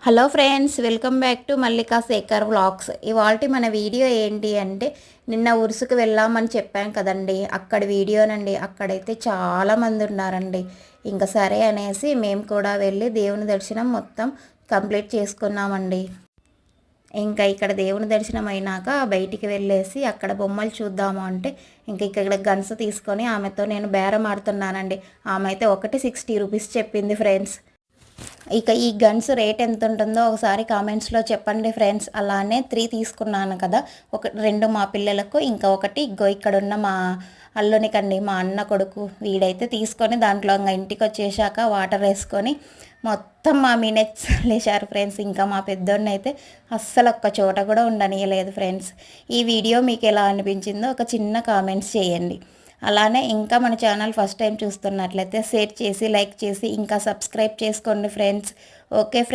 Hello friends, welcome back to Mallika Shekhar vlogs. ఇవాల్టి మన video ఏంటి అంటే, నిన్న ఉరుసుకు వెళ్ళామని చెప్పాం కదండి, అక్కడ వీడియోనండి. అక్కడైతే చాలామంది ఉన్నారండి. ఇంకా సరే అనేసి మేము కూడా వెళ్ళి దేవుని దర్శనం మొత్తం కంప్లీట్ చేసుకున్నామండి. ఇంకా ఇక్కడ దేవుని దర్శనం అయినాక బయటికి వెళ్ళేసి అక్కడ బొమ్మలు చూద్దాము అంటే, ఇంక ఇక్కడ గన్స్ తీసుకొని ఆమెతో నేను బేరం ఆడుతున్నానండి. ఆమె అయితే ఒకటి 60 రూపీస్ చెప్పింది ఫ్రెండ్స్. ఇక ఈ గన్స్ రేట్ ఎంత ఉంటుందో ఒకసారి కామెంట్స్లో చెప్పండి ఫ్రెండ్స్. అలానే 3 తీసుకున్నాను కదా, ఒక 2 మా పిల్లలకు, ఇంకా ఒకటి ఇగ్గో ఇక్కడున్న మా అల్లునికండి, మా అన్న కొడుకు. వీడైతే తీసుకొని దాంట్లో ఇంకా ఇంటికి వచ్చేసాక వాటర్ వేసుకొని మొత్తం మా మినెట్స్ లేచారు ఫ్రెండ్స్. ఇంకా మా పెద్దోడిని అయితే అస్సలు ఒక్క చోట కూడా ఉండనీయలేదు ఫ్రెండ్స్. ఈ వీడియో మీకు ఎలా అనిపించిందో ఒక చిన్న కామెంట్స్ చేయండి. అలానే ఇంకా మన ఛానల్ ఫస్ట్ టైం చూస్తున్నట్లయితే షేర్ చేసి, లైక్ చేసి, ఇంకా సబ్స్క్రైబ్ చేసుకోండి ఫ్రెండ్స్. Okay friends.